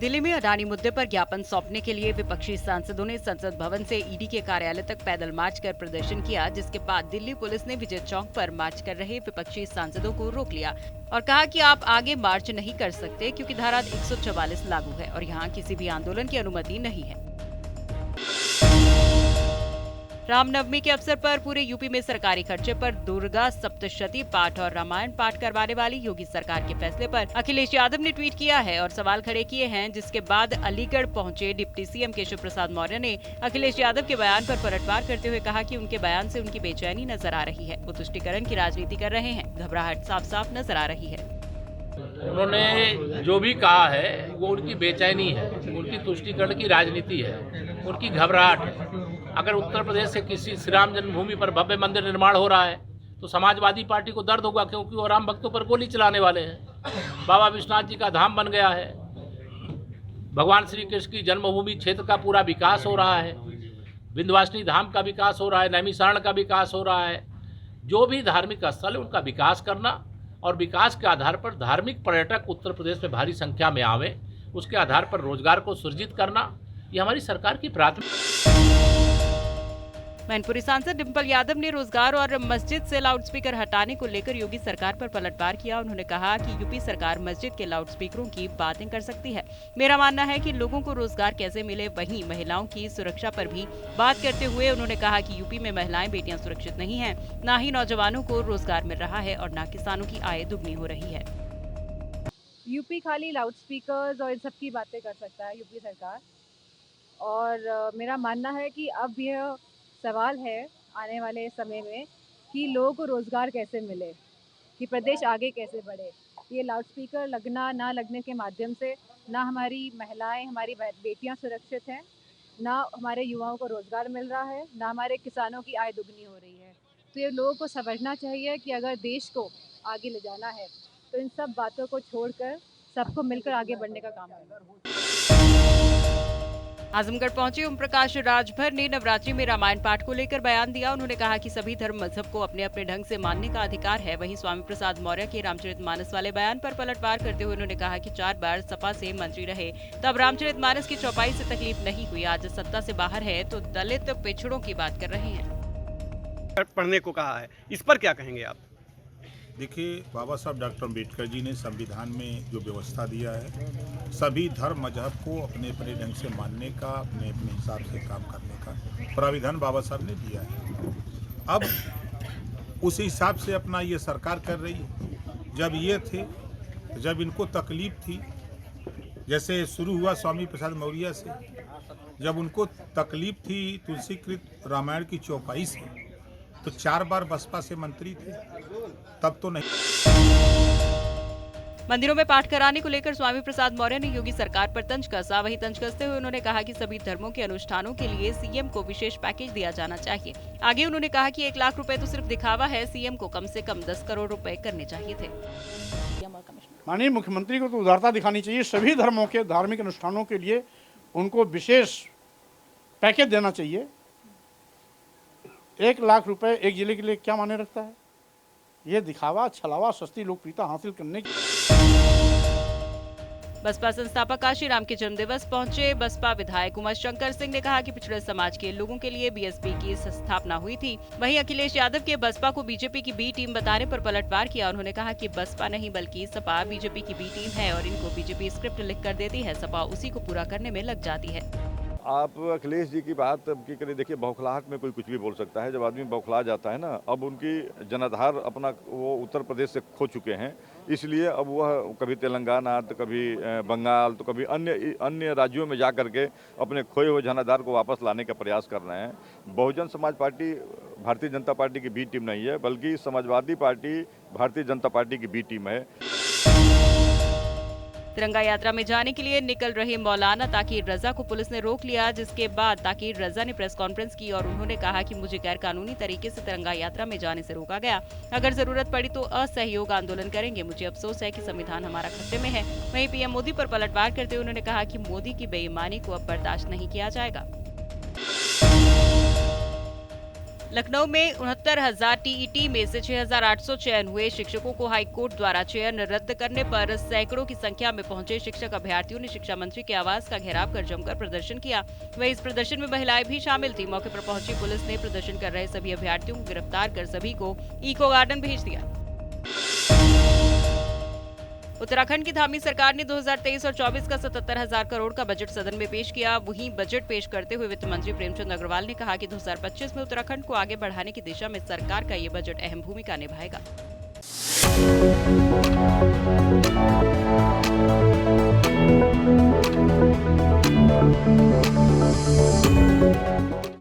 दिल्ली में अडानी मुद्दे पर ज्ञापन सौंपने के लिए विपक्षी सांसदों ने संसद भवन से ईडी के कार्यालय तक पैदल मार्च कर प्रदर्शन किया, जिसके बाद दिल्ली पुलिस ने विजय चौक पर मार्च कर रहे विपक्षी सांसदों को रोक लिया और कहा कि आप आगे मार्च नहीं कर सकते क्योंकि धारा 144 लागू है और यहाँ किसी भी आंदोलन की अनुमति नहीं है। रामनवमी के अवसर पर पूरे यूपी में सरकारी खर्चे पर दुर्गा सप्तशती पाठ और रामायण पाठ करवाने वाली योगी सरकार के फैसले पर अखिलेश यादव ने ट्वीट किया है और सवाल खड़े किए हैं, जिसके बाद अलीगढ़ पहुंचे डिप्टी सीएम केशव प्रसाद मौर्य ने अखिलेश यादव के बयान पर पलटवार करते हुए कहा कि उनके बयान से उनकी बेचैनी नजर आ रही है। वो तुष्टीकरण की राजनीति कर रहे हैं, घबराहट साफ साफ नजर आ रही है। उन्होंने जो भी कहा है वो उनकी बेचैनी है, उनकी तुष्टीकरण की राजनीति है, उनकी घबराहट है। अगर उत्तर प्रदेश से किसी श्री राम जन्मभूमि पर भव्य मंदिर निर्माण हो रहा है तो समाजवादी पार्टी को दर्द होगा, क्योंकि वो राम भक्तों पर गोली चलाने वाले हैं। बाबा विश्वनाथ जी का धाम बन गया है, भगवान श्री कृष्ण की जन्मभूमि क्षेत्र का पूरा विकास हो रहा है, विंध्यवासिनी धाम का विकास हो रहा है, नैमिषारण का विकास हो रहा है। जो भी धार्मिक स्थल है उनका विकास करना और विकास के आधार पर धार्मिक पर्यटक उत्तर प्रदेश में भारी संख्या में आवे, उसके आधार पर रोजगार को सृजित करना, ये हमारी सरकार की प्राथमिकता। मैनपुरी सांसद डिंपल यादव ने रोजगार और मस्जिद से लाउडस्पीकर हटाने को लेकर योगी सरकार पर पलटवार किया। उन्होंने कहा कि यूपी सरकार मस्जिद के लाउडस्पीकरों की बातें कर सकती है। मेरा मानना है कि लोगों को रोजगार कैसे मिले, वहीं महिलाओं की सुरक्षा पर भी बात करते हुए उन्होंने कहा कि यूपी में महिलाएं बेटियां सुरक्षित नहीं है, न ही नौजवानों को रोजगार मिल रहा है और न किसानों की आय दुगनी हो रही है। यूपी खाली लाउडस्पीकर्स और इन सब की बातें कर सकता है यूपी सरकार, और मेरा मानना है कि अब यह सवाल है आने वाले समय में कि लोगों को रोज़गार कैसे मिले, कि प्रदेश आगे कैसे बढ़े। ये लाउडस्पीकर लगना ना लगने के माध्यम से ना हमारी महिलाएं, हमारी बेटियां सुरक्षित हैं, ना हमारे युवाओं को रोज़गार मिल रहा है, ना हमारे किसानों की आय दुगनी हो रही है। तो ये लोगों को समझना चाहिए कि अगर देश को आगे ले जाना है तो इन सब बातों को छोड़कर सबको मिलकर आगे बढ़ने का काम करना। आजमगढ़ पहुंचे ओम प्रकाश राजभर ने नवरात्रि में रामायण पाठ को लेकर बयान दिया। उन्होंने कहा कि सभी धर्म मजहब को अपने अपने ढंग से मानने का अधिकार है। वहीं स्वामी प्रसाद मौर्य के रामचरितमानस वाले बयान पर पलटवार करते हुए उन्होंने कहा कि 4 बार सपा से मंत्री रहे तब रामचरितमानस की चौपाई से तकलीफ नहीं हुई, आज सत्ता से बाहर है तो दलित पिछड़ों की बात कर रहे हैं। पढ़ने को कहा है, इस पर क्या कहेंगे आप? देखिए, बाबा साहब डॉक्टर अम्बेडकर जी ने संविधान में जो व्यवस्था दिया है, सभी धर्म मजहब को अपने अपने ढंग से मानने का, अपने अपने हिसाब से काम करने का प्राविधान बाबा साहब ने दिया है। अब उस हिसाब से अपना ये सरकार कर रही है। जब ये थे, जब इनको तकलीफ थी, जैसे शुरू हुआ स्वामी प्रसाद मौर्य से, जब उनको तकलीफ थी तुलसीकृत रामायण की चौपाई से, तो 4 बार बसपा से मंत्री थे, तब तो नहीं। मंदिरों में पाठ कराने को लेकर स्वामी प्रसाद मौर्य ने योगी सरकार पर तंज कसा। वहीं तंज कसते हुए उन्होंने कहा कि सभी धर्मों के अनुष्ठानों के लिए सीएम को विशेष पैकेज दिया जाना चाहिए। आगे उन्होंने कहा कि 1 लाख रुपए तो सिर्फ दिखावा है, सीएम को कम से कम 10 करोड़ रुपए करने चाहिए थे। माननीय मुख्यमंत्री को तो उदारता दिखानी चाहिए, सभी धर्मों के धार्मिक अनुष्ठानों के लिए उनको विशेष पैकेज देना चाहिए। 1 लाख रुपए एक जिले के लिए क्या मायने रखता है? ये दिखावा, छलावा, सस्ती लोकप्रियता हासिल करने की। बसपा संस्थापक काशीराम के जन्मदिवस पहुंचे बसपा विधायक उमाशंकर सिंह ने कहा कि पिछड़े समाज के लोगों के लिए बीएसपी की स्थापना हुई थी। वहीं अखिलेश यादव के बसपा को बीजेपी की बी टीम बताने पर पलटवार किया। उन्होंने कहा कि बसपा नहीं बल्कि सपा बीजेपी की बी टीम है और इनको बीजेपी स्क्रिप्ट लिख कर देती है, सपा उसी को पूरा करने में लग जाती है। आप अखिलेश जी की बात अब की करें, देखिए बौखलाहट में कोई कुछ भी बोल सकता है। जब आदमी बौखला जाता है ना, अब उनकी जनाधार अपना वो उत्तर प्रदेश से खो चुके हैं, इसलिए अब वह कभी तेलंगाना तो कभी बंगाल तो कभी अन्य राज्यों में जा करके अपने खोए हुए जनाधार को वापस लाने का प्रयास कर रहे हैं। बहुजन समाज पार्टी भारतीय जनता पार्टी की बी टीम नहीं है, बल्कि समाजवादी पार्टी भारतीय जनता पार्टी की बी टीम है। तिरंगा यात्रा में जाने के लिए निकल रहे मौलाना ताकिर रजा को पुलिस ने रोक लिया, जिसके बाद ताकिर रजा ने प्रेस कॉन्फ्रेंस की और उन्होंने कहा कि मुझे गैर कानूनी तरीके से तिरंगा यात्रा में जाने से रोका गया। अगर जरूरत पड़ी तो असहयोग आंदोलन करेंगे। मुझे अफसोस है कि संविधान हमारा खतरे में है। वहीं पीएम मोदी पर पलटवार करते हुए उन्होंने कहा कि मोदी की बेईमानी को अब बर्दाश्त नहीं किया जाएगा। लखनऊ में 69,000 टीईटी में से 6,800 चयन हुए। शिक्षकों को हाईकोर्ट द्वारा चयन रद्द करने पर सैकड़ों की संख्या में पहुंचे शिक्षक अभ्यर्थियों ने शिक्षा मंत्री के आवास का घेराव कर जमकर प्रदर्शन किया। वहीं इस प्रदर्शन में महिलाएं भी शामिल थी। मौके पर पहुंची पुलिस ने प्रदर्शन कर रहे सभी अभ्यर्थियों को गिरफ्तार कर सभी को इको गार्डन भेज दिया। उत्तराखंड की धामी सरकार ने 2023 और 24 का 77,000 करोड़ का बजट सदन में पेश किया। वहीं बजट पेश करते हुए वित्त मंत्री प्रेमचंद अग्रवाल ने कहा कि 2025 में उत्तराखंड को आगे बढ़ाने की दिशा में सरकार का ये बजट अहम भूमिका निभाएगा।